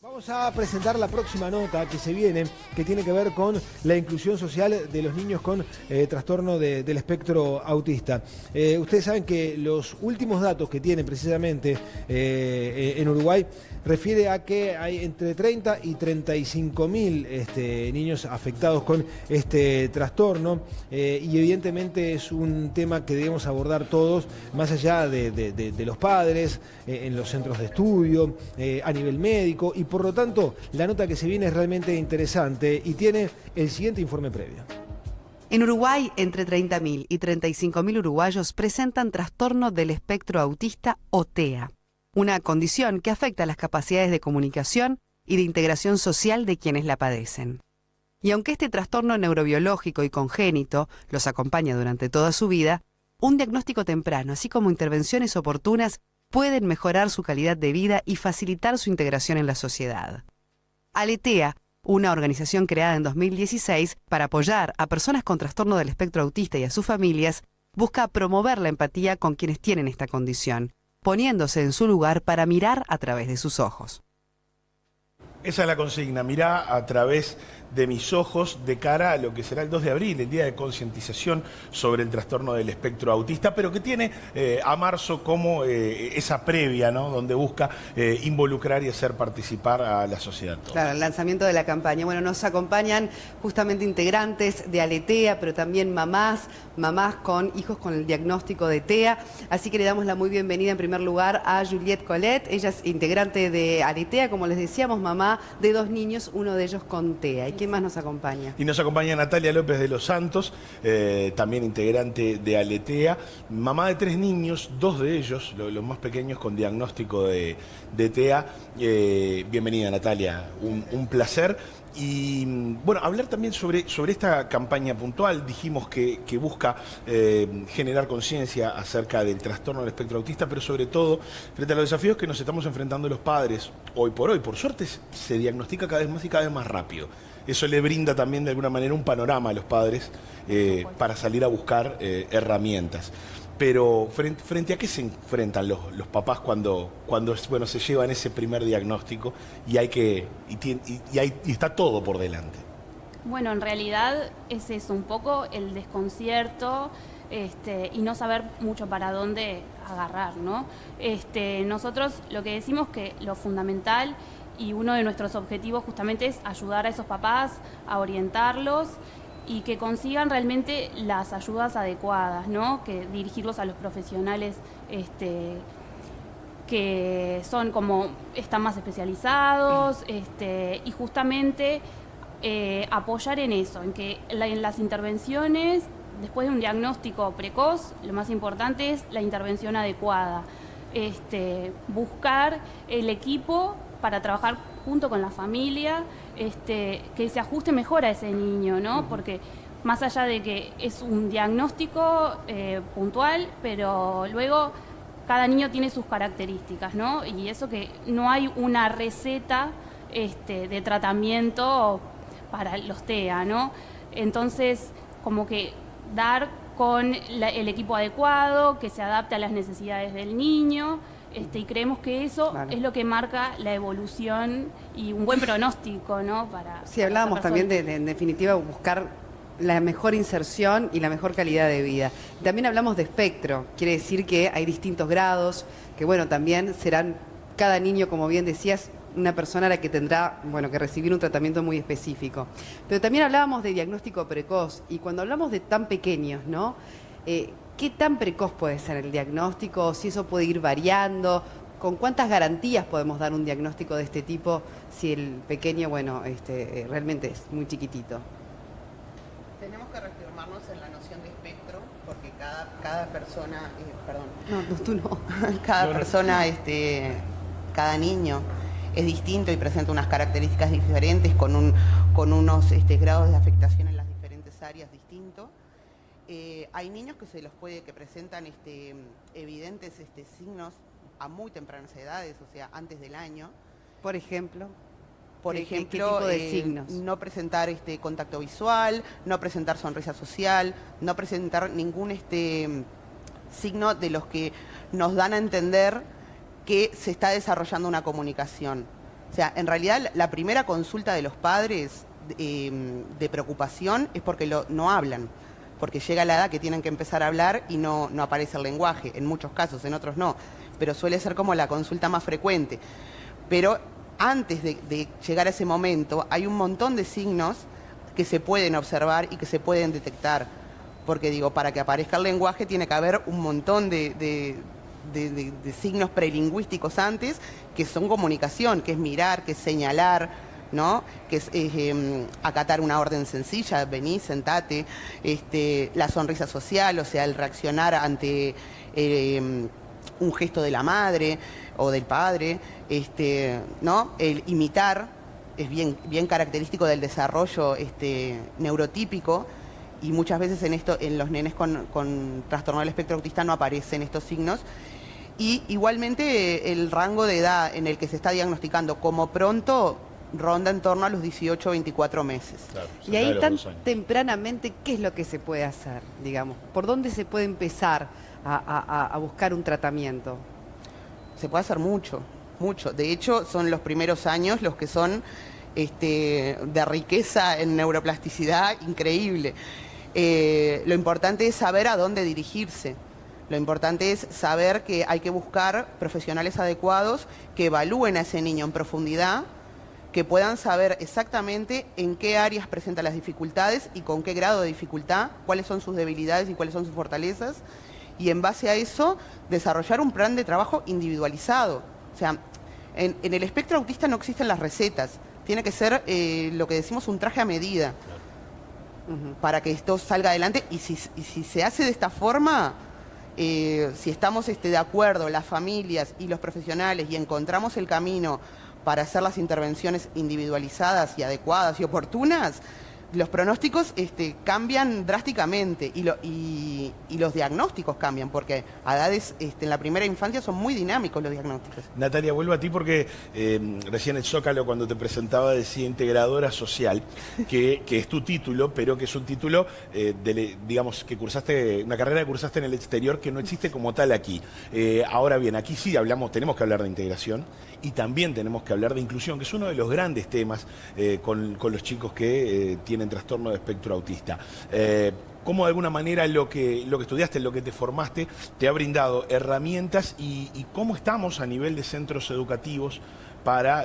Vamos a presentar la próxima nota que se viene, que tiene que ver con la inclusión social de los niños con trastorno del espectro autista. Ustedes saben que los últimos datos que tienen precisamente en Uruguay refiere a que hay entre 30 y 35.000 niños afectados con este trastorno y evidentemente es un tema que debemos abordar todos, más allá de los padres, en los centros de estudio, a nivel médico, y por lo tanto la nota que se viene es realmente interesante y tiene el siguiente informe previo. En Uruguay, entre 30.000 y 35.000 uruguayos presentan trastorno del espectro autista o TEA, una condición que afecta las capacidades de comunicación y de integración social de quienes la padecen. Y aunque este trastorno neurobiológico y congénito los acompaña durante toda su vida, un diagnóstico temprano, así como intervenciones oportunas, pueden mejorar su calidad de vida y facilitar su integración en la sociedad. Aletea, una organización creada en 2016 para apoyar a personas con trastorno del espectro autista y a sus familias, busca promover la empatía con quienes tienen esta condición, poniéndose en su lugar para mirar a través de sus ojos. Esa es la consigna, mirá a través de mis ojos de cara a lo que será el 2 de abril, el día de concientización sobre el trastorno del espectro autista, pero que tiene a marzo como esa previa, ¿no? Donde busca involucrar y hacer participar a la sociedad toda. Claro, el lanzamiento de la campaña. Bueno, nos acompañan justamente integrantes de Aletea, pero también mamás con hijos con el diagnóstico de TEA. Así que le damos la muy bienvenida en primer lugar a Juliette Colette. Ella es integrante de Aletea, como les decíamos, mamá de 2 niños, uno de ellos con TEA. ¿Y quién más nos acompaña? Y nos acompaña Natalia López de los Santos, también integrante de Aletea, mamá de 3 niños, 2 de ellos, los más pequeños, con diagnóstico de TEA. Bienvenida, Natalia, un placer. Y bueno, hablar también sobre esta campaña puntual. Dijimos que busca generar conciencia acerca del trastorno del espectro autista, pero sobre todo frente a los desafíos que nos estamos enfrentando los padres hoy por hoy. Por suerte se diagnostica cada vez más y cada vez más rápido. Eso le brinda también de alguna manera un panorama a los padres para salir a buscar herramientas. Pero ¿frente a qué se enfrentan los papás cuando bueno, se llevan ese primer diagnóstico y está todo por delante? Bueno, en realidad ese es un poco el desconcierto y no saber mucho para dónde agarrar, ¿no? Nosotros lo que decimos que lo fundamental y uno de nuestros objetivos justamente es ayudar a esos papás, a orientarlos y que consigan realmente las ayudas adecuadas, ¿no? Que dirigirlos a los profesionales que son están más especializados y justamente apoyar en eso, en que en las intervenciones, después de un diagnóstico precoz, lo más importante es la intervención adecuada. Buscar el equipo para trabajar junto con la familia, que se ajuste mejor a ese niño, ¿no? Porque más allá de que es un diagnóstico puntual, pero luego cada niño tiene sus características, ¿no? Y eso que no hay una receta de tratamiento para los TEA, ¿no? Entonces, como que dar con el equipo adecuado, que se adapte a las necesidades del niño, y creemos que eso es lo que marca la evolución y un buen pronóstico, ¿no? Sí, hablábamos también de, en definitiva, buscar la mejor inserción y la mejor calidad de vida. También hablamos de espectro, quiere decir que hay distintos grados, que bueno, también serán cada niño, como bien decías, una persona a la que tendrá, bueno, que recibir un tratamiento muy específico. Pero también hablábamos de diagnóstico precoz, y cuando hablamos de tan pequeños, ¿no? ¿Qué tan precoz puede ser el diagnóstico? Si eso puede ir variando, ¿con cuántas garantías podemos dar un diagnóstico de este tipo si el pequeño, bueno, realmente es muy chiquitito? Tenemos que reafirmarnos en la noción de espectro, porque cada persona, cada persona, cada niño es distinto y presenta unas características diferentes con unos grados de afectación en las diferentes áreas distintos. Hay niños que presentan evidentes signos a muy tempranas edades, o sea, antes del año. Por ejemplo, ¿Qué tipo de signos? No presentar contacto visual, no presentar sonrisa social, no presentar ningún signo de los que nos dan a entender que se está desarrollando una comunicación. O sea, en realidad la primera consulta de los padres de preocupación es porque no hablan, porque llega la edad que tienen que empezar a hablar y no aparece el lenguaje, en muchos casos, en otros no, pero suele ser como la consulta más frecuente. Pero antes de llegar a ese momento hay un montón de signos que se pueden observar y que se pueden detectar, porque digo, para que aparezca el lenguaje tiene que haber un montón de signos prelingüísticos antes, que son comunicación, que es mirar, que es señalar, ¿no? Que es acatar una orden sencilla, vení, sentate, la sonrisa social, o sea, el reaccionar ante un gesto de la madre o del padre, ¿no? El imitar es bien característico del desarrollo neurotípico, y muchas veces en los nenes con trastorno del espectro autista no aparecen estos signos. Y igualmente el rango de edad en el que se está diagnosticando como pronto ronda en torno a los 18 o 24 meses. Claro, Y ahí tan tempranamente, ¿qué es lo que se puede hacer, digamos? ¿Por dónde se puede empezar a buscar un tratamiento? Se puede hacer mucho, mucho. De hecho, son los primeros años los que son de riqueza en neuroplasticidad increíble. Lo importante es saber a dónde dirigirse. Lo importante es saber que hay que buscar profesionales adecuados que evalúen a ese niño en profundidad, que puedan saber exactamente en qué áreas presenta las dificultades y con qué grado de dificultad, cuáles son sus debilidades y cuáles son sus fortalezas, y en base a eso desarrollar un plan de trabajo individualizado. O sea, en el espectro autista no existen las recetas, tiene que ser lo que decimos un traje a medida para que esto salga adelante, y si se hace de esta forma, si estamos de acuerdo, las familias y los profesionales, y encontramos el camino para hacer las intervenciones individualizadas y adecuadas y oportunas, los pronósticos cambian drásticamente, y los diagnósticos cambian, porque a edades en la primera infancia son muy dinámicos los diagnósticos. Natalia, vuelvo a ti porque recién el Zócalo, cuando te presentaba, decía integradora social, que es tu título, pero que es un título, digamos, que cursaste, una carrera que cursaste en el exterior, que no existe como tal aquí. Ahora bien, aquí sí tenemos que hablar de integración, y también tenemos que hablar de inclusión, que es uno de los grandes temas con los chicos que tienen trastorno de espectro autista. ¿Cómo de alguna manera lo que estudiaste, lo que te formaste, te ha brindado herramientas, y cómo estamos a nivel de centros educativos para,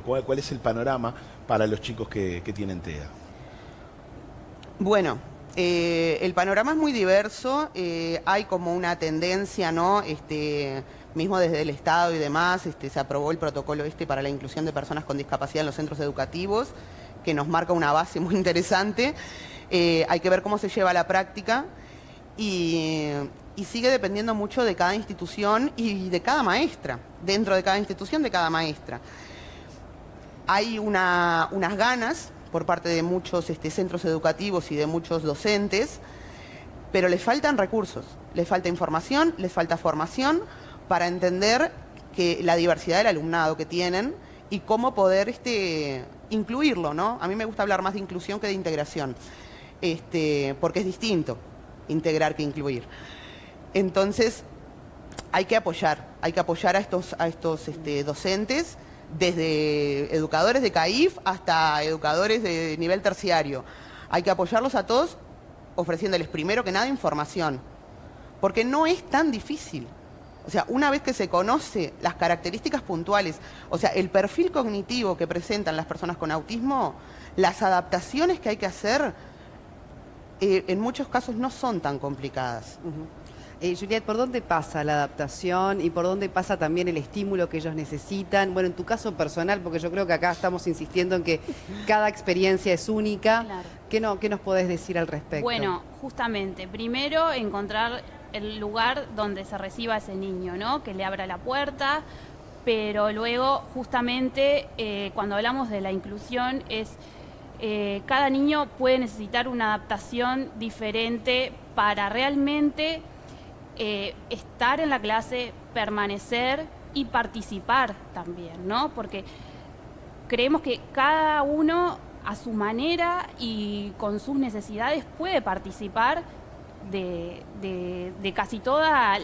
cuál es el panorama para los chicos que tienen TEA? Bueno, el panorama es muy diverso, hay como una tendencia, ¿no? Mismo desde el Estado y demás, se aprobó el protocolo para la inclusión de personas con discapacidad en los centros educativos, que nos marca una base muy interesante. Hay que ver cómo se lleva a la práctica, y sigue dependiendo mucho de cada institución y de cada maestra, dentro de cada institución, de cada maestra. Hay unas ganas por parte de muchos centros educativos y de muchos docentes, pero les faltan recursos, les falta información, les falta formación para entender que la diversidad del alumnado que tienen y cómo poder incluirlo, ¿no? A mí me gusta hablar más de inclusión que de integración, porque es distinto integrar que incluir. Entonces, hay que apoyar a estos docentes, desde educadores de CAIF hasta educadores de nivel terciario. Hay que apoyarlos a todos ofreciéndoles primero que nada información, porque no es tan difícil. O sea, una vez que se conoce las características puntuales, o sea, el perfil cognitivo que presentan las personas con autismo, las adaptaciones que hay que hacer, en muchos casos no son tan complicadas. Juliet, ¿por dónde pasa la adaptación y por dónde pasa también el estímulo que ellos necesitan? Bueno, en tu caso personal, porque yo creo que acá estamos insistiendo en que cada experiencia es única. Claro. ¿Qué nos podés decir al respecto? Bueno, justamente, primero encontrar el lugar donde se reciba ese niño, ¿no? Que le abra la puerta, pero luego, justamente, cuando hablamos de la inclusión, cada niño puede necesitar una adaptación diferente para realmente estar en la clase, permanecer y participar también, ¿no? Porque creemos que cada uno a su manera y con sus necesidades puede participar de casi toda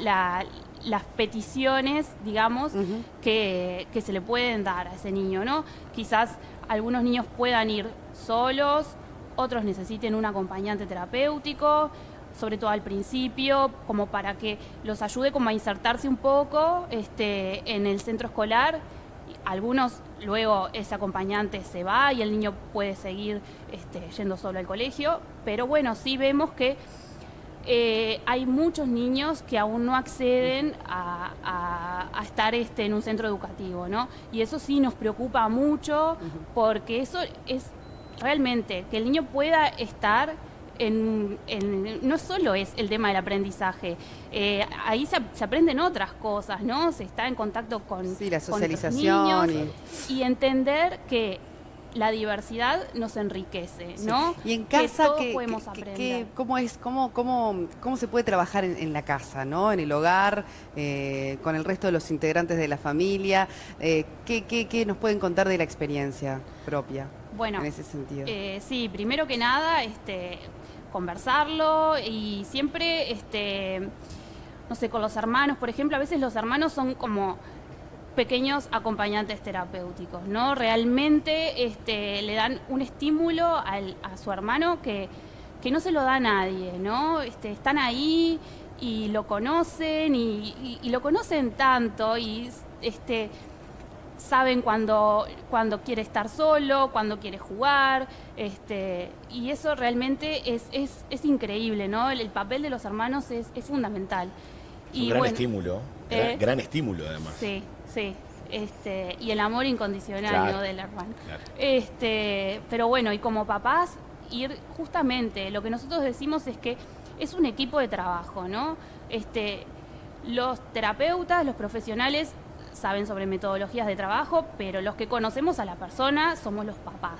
las peticiones, digamos, que se le pueden dar a ese niño, ¿no? Quizás algunos niños puedan ir solos, otros necesiten un acompañante terapéutico, sobre todo al principio, como para que los ayude como a insertarse un poco en el centro escolar. Algunos luego ese acompañante se va y el niño puede seguir yendo solo al colegio, pero bueno, sí vemos que hay muchos niños que aún no acceden a estar en un centro educativo, ¿no? Y eso sí nos preocupa mucho, porque eso es realmente que el niño pueda estar no solo es el tema del aprendizaje, ahí se aprenden otras cosas, ¿no? Se está en contacto con la socialización con otros niños, y entender que la diversidad nos enriquece, ¿no? Y en casa, que todos podemos aprender. ¿Cómo se puede trabajar en la casa, ¿no? En el hogar, con el resto de los integrantes de la familia? ¿Qué nos pueden contar de la experiencia propia? Bueno, en ese sentido. Sí, primero que nada, conversarlo y siempre, no sé, con los hermanos, por ejemplo, a veces los hermanos son como pequeños acompañantes terapéuticos, ¿no? Realmente le dan un estímulo a su hermano que no se lo da a nadie, ¿no? Están ahí y lo conocen y lo conocen tanto y saben cuando quiere estar solo, cuando quiere jugar, y eso realmente es increíble, ¿no? El papel de los hermanos es fundamental. Un gran estímulo, gran estímulo además. Sí, sí. Y el amor incondicional, claro, ¿no? Del hermano. Claro. Pero bueno, y como papás, justamente, lo que nosotros decimos es que es un equipo de trabajo, ¿no? Los terapeutas, los profesionales saben sobre metodologías de trabajo, pero los que conocemos a la persona somos los papás.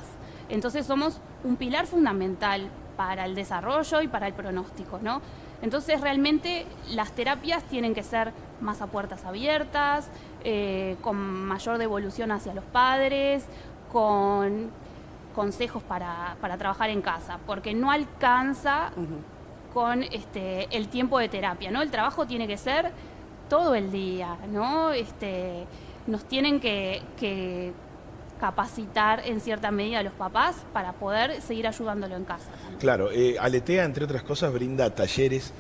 Entonces somos un pilar fundamental para el desarrollo y para el pronóstico, ¿no? Entonces realmente las terapias tienen que ser más a puertas abiertas, con mayor devolución hacia los padres, con consejos para trabajar en casa, porque no alcanza con el tiempo de terapia, ¿no? El trabajo tiene que ser todo el día, ¿no? Nos tienen que capacitar en cierta medida a los papás para poder seguir ayudándolo en casa. Claro, Aletea, entre otras cosas, brinda talleres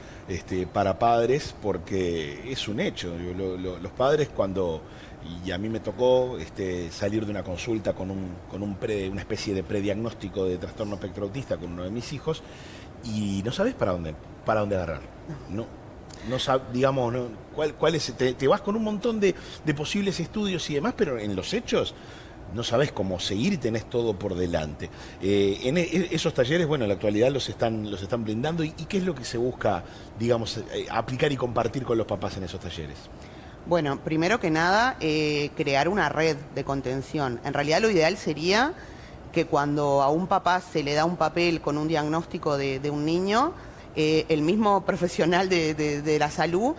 para padres, porque es un hecho. Los padres cuando, y a mí me tocó salir de una consulta con una especie de prediagnóstico de trastorno espectro autista con uno de mis hijos, y no sabes para dónde agarrar. No sabes, digamos, no, cuál es, te vas con un montón de posibles estudios y demás, pero en los hechos no sabes cómo seguir y tenés todo por delante. Esos talleres, bueno, en la actualidad los están brindando. ¿Y qué es lo que se busca, digamos, aplicar y compartir con los papás en esos talleres? Bueno, primero que nada, crear una red de contención. En realidad lo ideal sería que cuando a un papá se le da un papel con un diagnóstico de un niño, el mismo profesional de la salud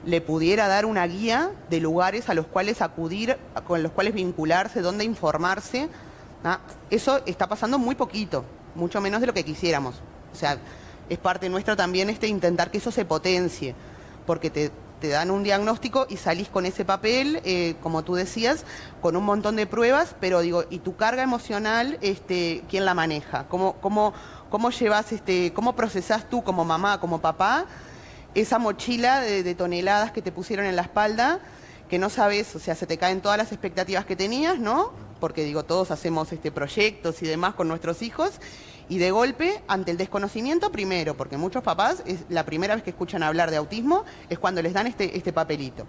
le pudiera dar una guía de lugares a los cuales acudir, con los cuales vincularse, dónde informarse. Eso está pasando muy poquito, mucho menos de lo que quisiéramos. O sea, es parte nuestra también intentar que eso se potencie, porque te dan un diagnóstico y salís con ese papel, como tú decías, con un montón de pruebas, pero digo, ¿y tu carga emocional, quién la maneja? ¿Cómo llevas, cómo procesás tú como mamá, como papá, esa mochila de toneladas que te pusieron en la espalda, que no sabes, o sea, se te caen todas las expectativas que tenías, ¿no? Porque digo, todos hacemos proyectos y demás con nuestros hijos, y de golpe, ante el desconocimiento, primero, porque muchos papás, es la primera vez que escuchan hablar de autismo, es cuando les dan este papelito.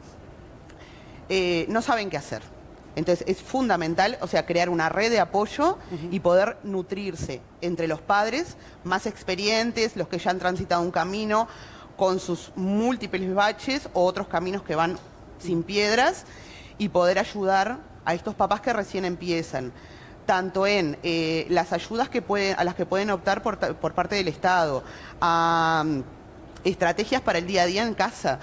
No saben qué hacer. Entonces es fundamental, o sea, crear una red de apoyo y poder nutrirse entre los padres más experientes, los que ya han transitado un camino con sus múltiples baches o otros caminos que van sin piedras, y poder ayudar a estos papás que recién empiezan, tanto en las ayudas a las que pueden optar por parte del Estado, a estrategias para el día a día en casa,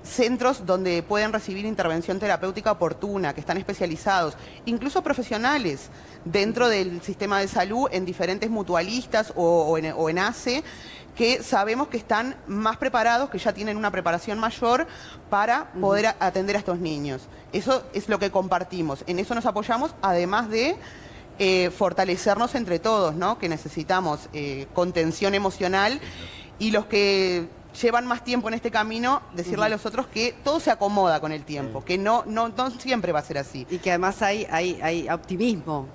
centros donde pueden recibir intervención terapéutica oportuna, que están especializados, incluso profesionales dentro del sistema de salud en diferentes mutualistas o en ACE, que sabemos que están más preparados, que ya tienen una preparación mayor para poder atender a estos niños. Eso es lo que compartimos, en eso nos apoyamos, además de fortalecernos entre todos, ¿no? Que necesitamos contención emocional, y los que llevan más tiempo en este camino, decirle a los otros que todo se acomoda con el tiempo, que no siempre va a ser así. Y que además hay optimismo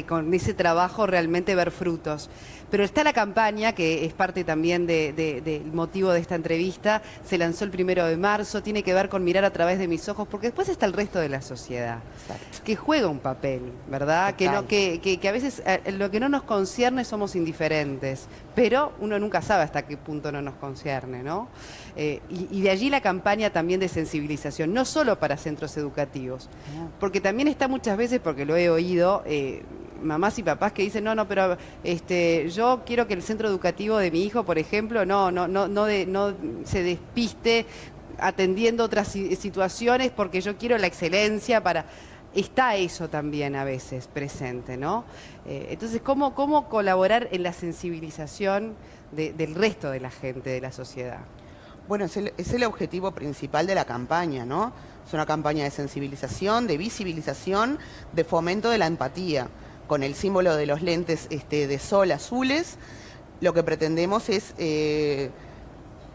con ese trabajo realmente ver frutos. Pero está la campaña, que es parte también del motivo de esta entrevista, se lanzó el 1 de marzo, tiene que ver con mirar a través de mis ojos, porque después está el resto de la sociedad, que juega un papel, ¿verdad? Que a veces lo que no nos concierne somos indiferentes, pero uno nunca sabe hasta qué punto no nos concierne, ¿no? Y de allí la campaña también de sensibilización, no solo para centros educativos, porque también está muchas veces, porque lo he oído, mamás y papás que dicen, no, pero yo quiero que el centro educativo de mi hijo, por ejemplo, no se despiste atendiendo otras situaciones porque yo quiero la excelencia para... Está eso también a veces presente, ¿no? Entonces, ¿cómo colaborar en la sensibilización del resto de la gente, de la sociedad? Bueno, es el objetivo principal de la campaña, ¿no? Es una campaña de sensibilización, de visibilización, de fomento de la empatía. Con el símbolo de los lentes de sol azules, lo que pretendemos es,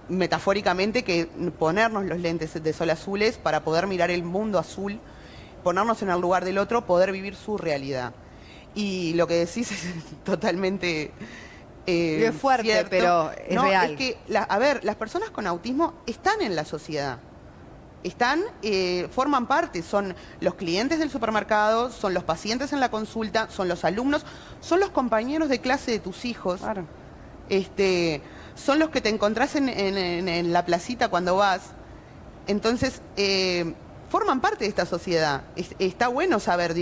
metafóricamente, que ponernos los lentes de sol azules para poder mirar el mundo azul, ponernos en el lugar del otro, poder vivir su realidad. Y lo que decís es totalmente es fuerte, cierto, pero es real. Es que, las personas con autismo están en la sociedad. Forman parte, son los clientes del supermercado, son los pacientes en la consulta, son los alumnos, son los compañeros de clase de tus hijos. Claro. Son los que te encontrás en la placita cuando vas. Entonces, forman parte de esta sociedad. Está bueno saber,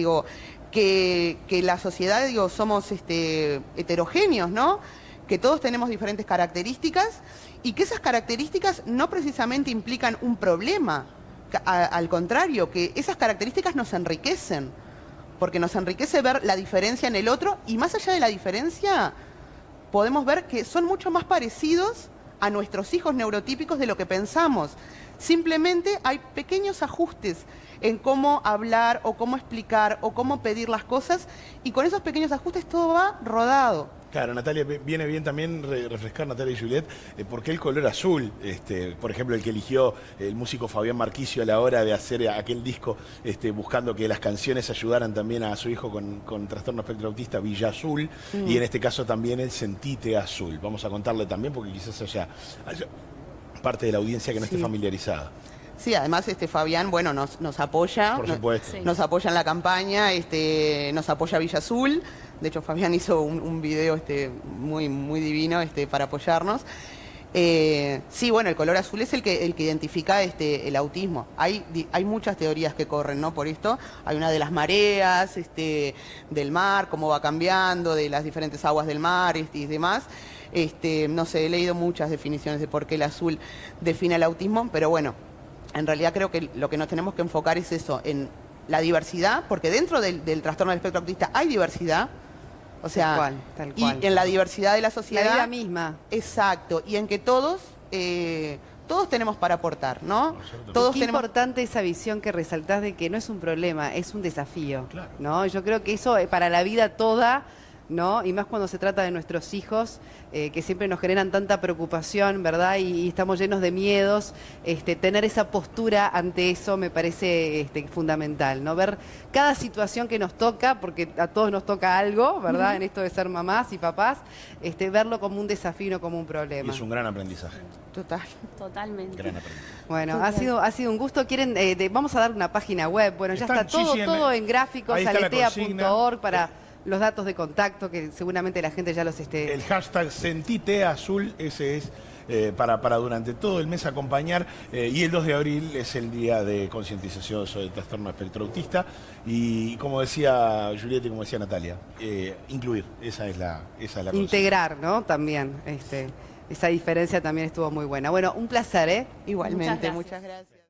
que la sociedad, somos heterogéneos, ¿no? Que todos tenemos diferentes características y que esas características no precisamente implican un problema, al contrario, que esas características nos enriquecen, porque nos enriquece ver la diferencia en el otro, y más allá de la diferencia, podemos ver que son mucho más parecidos a nuestros hijos neurotípicos de lo que pensamos. Simplemente hay pequeños ajustes en cómo hablar o cómo explicar o cómo pedir las cosas, y con esos pequeños ajustes todo va rodado. Claro, Natalia, viene bien también refrescar, Natalia y Juliet, por qué el color azul. Por ejemplo, el que eligió el músico Fabián Marquisio a la hora de hacer aquel disco, buscando que las canciones ayudaran también a su hijo con trastorno espectro autista, Villa Azul, y en este caso también el Sentite Azul. Vamos a contarle también, porque quizás haya parte de la audiencia que no esté familiarizada. Sí, además Fabián, bueno, nos apoya. Por supuesto. Nos apoya en la campaña, nos apoya Villa Azul. De hecho, Fabián hizo un video muy, muy divino para apoyarnos. Sí, bueno, el color azul es el que identifica el autismo. Hay muchas teorías que corren, ¿no? Por esto. Hay una de las mareas, del mar, cómo va cambiando, de las diferentes aguas del mar y demás. No sé, he leído muchas definiciones de por qué el azul define el autismo, pero bueno, en realidad creo que lo que nos tenemos que enfocar es eso, en la diversidad, porque dentro del trastorno del espectro autista hay diversidad. O sea, tal cual. Y en la diversidad de la sociedad. La vida misma. Exacto, y en que todos tenemos para aportar, ¿no? Qué importante esa visión que resaltás de que no es un problema, es un desafío, claro, ¿no? Yo creo que eso para la vida toda, ¿no? Y más cuando se trata de nuestros hijos, que siempre nos generan tanta preocupación, ¿verdad? Y estamos llenos de miedos. Tener esa postura ante eso me parece fundamental, ¿no? Ver cada situación que nos toca, porque a todos nos toca algo, ¿verdad? En esto de ser mamás y papás, verlo como un desafío, no como un problema. Y es un gran aprendizaje. Totalmente. Gran aprendizaje. Bueno, ha sido un gusto. Quieren, vamos a dar una página web. Bueno, ya está todo en gráficos, aletea.org para los datos de contacto, que seguramente la gente ya los esté... El hashtag Sentite Azul, ese es para durante todo el mes acompañar. Y el 2 de abril es el día de concientización sobre el trastorno espectro autista. Y como decía Julieta y como decía Natalia, incluir, esa es la integrar, ¿no? También, esa diferencia también estuvo muy buena. Bueno, un placer, ¿eh? Igualmente, Muchas gracias. muchas gracias.